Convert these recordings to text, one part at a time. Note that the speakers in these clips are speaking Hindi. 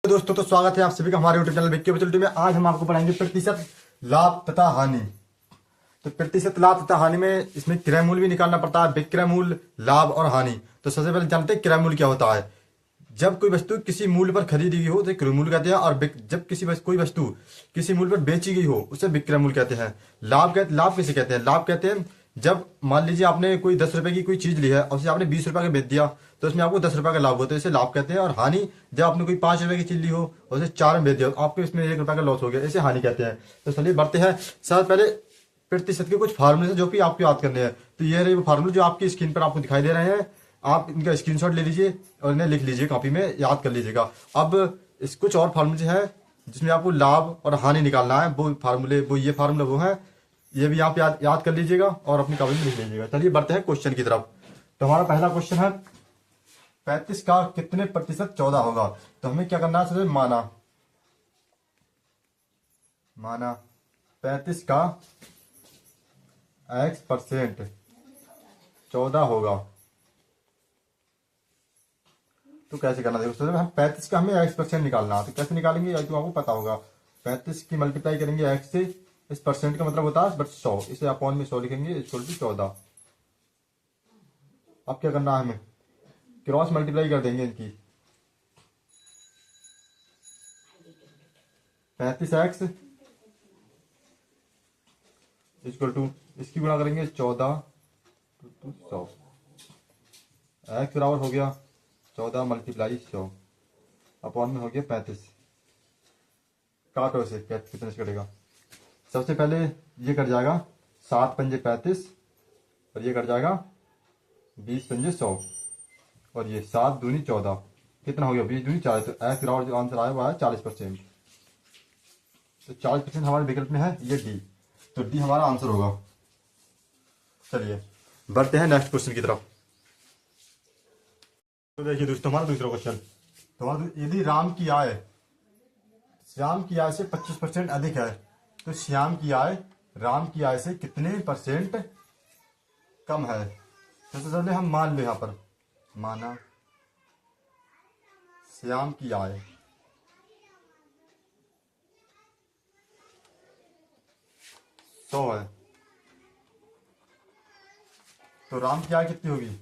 दोस्तों, तो स्वागत है आप सभी का हमारे यूट्यूब चैनल विक्की बचलटी में। आज हम आपको पढ़ाएंगे प्रतिशत लाभ तथा हानि। तो प्रतिशत लाभ तथा हानि में इसमें क्रय मूल्य भी निकालना पड़ता है, विक्रय मूल्य, लाभ और हानि। तो सबसे पहले जानते हैं क्रय मूल्य क्या होता है। जब कोई वस्तु किसी मूल्य पर खरीदी गई हो तो क्रय मूल्य कहते हैं, और जब कोई वस्तु किसी मूल्य पर बेची गई हो उसे विक्रय मूल्य कहते हैं। लाभ किसे कहते हैं? लाभ कहते हैं जब मान लीजिए आपने कोई 10 रुपए की कोई चीज ली है और उसे आपने 20 रुपए का बेच दिया तो इसमें आपको 10 रुपए का लाभ होता है, इसे लाभ कहते हैं। और हानि जब आपने कोई 5 रुपए की चीज ली हो और उसे 4 में बेच दिया तो आपको इसमें 1 रुपए का लॉस हो गया, इसे हानि कहते हैं। तो चलिए बढ़ते हैं। सबसे पहले प्रतिशत के कुछ फार्मूले हैं जो कि आपको याद करने हैं। तो ये रहे वो फार्मूले जो आपकी स्क्रीन पर आपको दिखाई दे रहे हैं। आप इनका स्क्रीनशॉट ले लीजिए और इन्हें लिख लीजिए, कॉपी में याद कर लीजिएगा। अब इस कुछ और फार्मूले हैं जिसमें आपको लाभ और हानि निकालना है, वो फार्मूले ये फार्मूला वो है, ये भी आप याद कर लीजिएगा और अपनी कॉपी में लिख लीजिएगा। चलिए बढ़ते हैं क्वेश्चन की तरफ। तो हमारा पहला क्वेश्चन है 35 का कितने प्रतिशत 14 होगा। तो हमें क्या करना है, सबसे माना 35 का x% 14 होगा। तो कैसे करना है, हम 35 का हमें x% निकालना है। तो कैसे निकालेंगे तो आपको पता होगा। 35 की मल्टीप्लाई करेंगे x से, इस परसेंट का मतलब होता है 100, इसे अपॉन में 100 लिखेंगे इक्वल टू 14। अब क्या करना है, हमें क्रॉस मल्टीप्लाई कर देंगे इनकी। 35x इक्वल टू इसकी गुणा करेंगे 14 टू 100। x बराबर हो गया 14 मल्टीप्लाई 100 अपॉन में हो गया 35। काटो इसे, कितने से कटेगा। सबसे पहले ये कट जाएगा 7 पंजे 35 और ये कट जाएगा 20 पंजे 100 और ये 7 दूनी 14, कितना हो गया 20 दूनी 40। तो एक्स बराबर जो आंसर आया वो आया 40%। तो 40% हमारे विकल्प में है ये डी। तो डी हमारा आंसर होगा। चलिए बढ़ते हैं नेक्स्ट क्वेश्चन की तरफ। तो देखिए दोस्तों, हमारा दूसरा क्वेश्चन। तो यदि श्याम की आय से 25% अधिक है तो श्याम की आय राम की आय से कितने परसेंट कम है। तो सबसे पहले हम मान लो, यहां पर माना श्याम की आय 100 है, तो राम की आय कितनी होगी।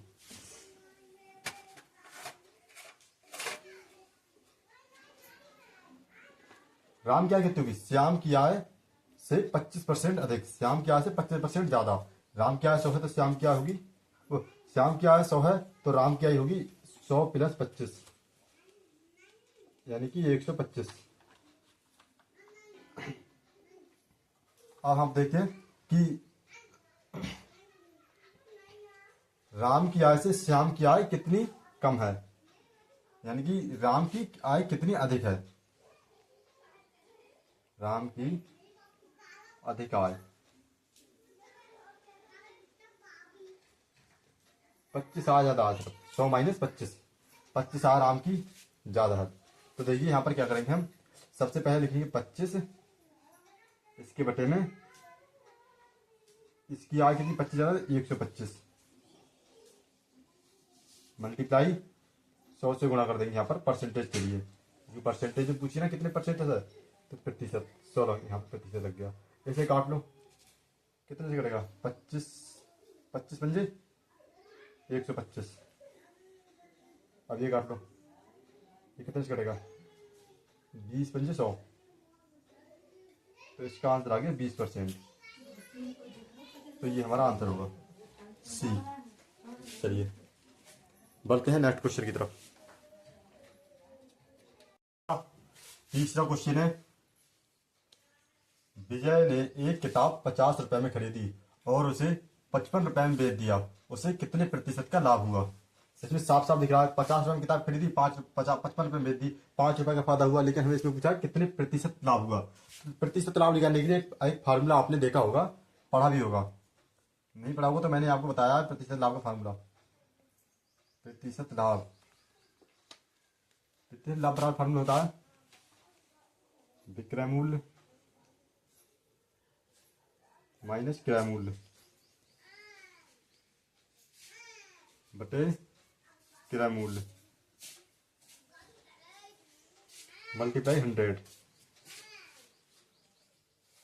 राम की आय कितनी होगी, श्याम की आय से 25% अधिक, श्याम की आय से 25% ज्यादा। राम की आय 100 है तो श्याम की आय होगी, श्याम की आय 100 है तो राम की आय होगी 100 + 25 यानी कि 125। अब हम देखें कि राम की आय से श्याम की आय कितनी कम है, यानी कि राम की आय कितनी अधिक है। राम की अधिक आय 25 आ ज्यादा, 100 - 25, 25 आ राम की ज्यादा है। तो देखिए यहां पर क्या करेंगे, हम सबसे पहले लिखेंगे 25 इसके बटे में इसकी आय कितनी 25 ज्यादा 125 मल्टीप्लाई 100 से गुणा कर देंगे यहाँ पर परसेंटेज के लिए, क्योंकि परसेंटेज पूछी ना कितने परसेंटेज है तो प्रतिशत 100 यहाँ पर प्रतिशत लग गया। ऐसे काट लो, कितने से कटेगा 25 25 पंजे 125। अब ये काट लो, ये कितने से कटेगा 20 पंजे 100, तो इसका आंसर आ गया 20%। तो ये हमारा आंसर होगा सी। चलिए बढ़ते हैं नेक्स्ट क्वेश्चन की तरफ। तीसरा क्वेश्चन है, विजय ने एक किताब 50 रुपए में खरीदी और उसे 55 रुपए में बेच दिया, उसे कितने प्रतिशत का लाभ हुआ। इसमें साफ साफ दिख रहा है 50 रुपए में किताब खरीदी, 55 रुपए में बेच दी, 5 रुपए का फायदा हुआ, लेकिन हमें इसमें पूछा कितने प्रतिशत लाभ हुआ। प्रतिशत लाभ निकालने के लिए एक फार्मूला आपने देखा होगा, पढ़ा भी होगा। नहीं पढ़ा होगा तो मैंने आपको बताया प्रतिशत लाभ का फार्मूला। प्रतिशत लाभ बराबर फार्मूला होता है विक्रय मूल्य माइनस क्रय मूल्य बटे क्रय मूल्य। मल्टीप्लाई 100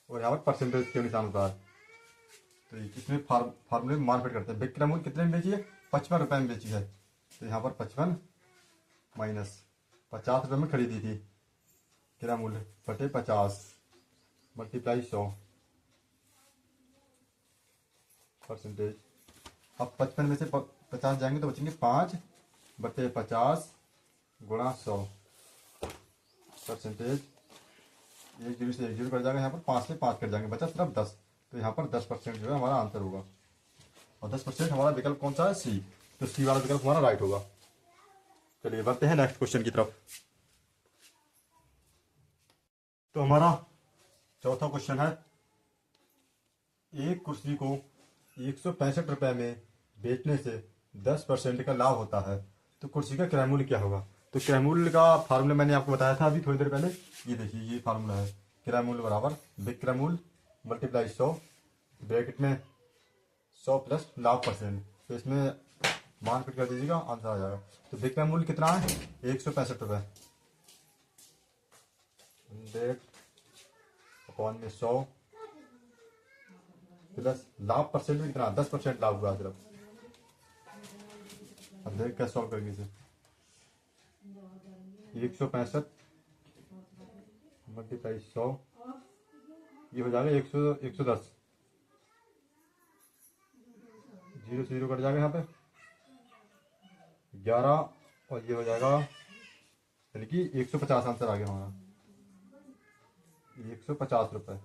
और यहाँ पर परसेंटेज के निशान होता है। तो इसमें फार्मूले में मान फिट करते हैं। विक्रय मूल्य कितने में बेची है? 55 रुपए में बेची है। तो यहाँ पर 55 माइनस 50 रुपए में खरीदी थी, क्रय मूल्य बटे 50 मल्टीप्लाई 100 परसेंटेज। अब 55 में से 50 जाएंगे तो बचेंगे 5 बटे 50 गुणा 100 परसेंटेज। 1 जीरो से 1 जीरो कट जाएगा, यहाँ पर 5 से 5 कट जाएंगे, बचा सिर्फ 10। तो यहाँ पर 10% जो है हमारा आंसर होगा। और 10% हमारा विकल्प कौन सा है? सी। तो सी वाला विकल्प हमारा राइट होगा। चलिए बढ़ते हैं नेक्स्ट क्वेश्चन की तरफ। तो हमारा चौथा क्वेश्चन है, एक कुर्सी को 165 रुपए में बेचने से 10% का लाभ होता है, तो कुर्सी का क्रय मूल्य क्या होगा? तो क्रय मूल्य का फार्मूला मैंने आपको बताया था अभी थोड़ी देर पहले। ये देखिए, ये फार्मूला है, क्रय मूल्य बराबर विक्रय मूल्य मल्टीप्लाई 100 ब्रैकेट में 100 प्लस लाभ परसेंट। तो इसमें मान फिट कर दीजिएगा, आंसर आ जाएगा। तो विक्रय मूल्य कितना है? 165 रुपए। 100 अपॉन में 100 प्लस लाभ परसेंट में कितना? 10% लाभ हुआ सिर्फ। अब देख क्या सॉल्व करेंगे इसे। 165 मल्टीप्लाई 100, ये हो जाएगा 110। 0 से 0 कट जाएगा, यहाँ पे 11 और ये हो जाएगा, यानी कि 150 आंसर आ गया हमारा। 150 रुपए।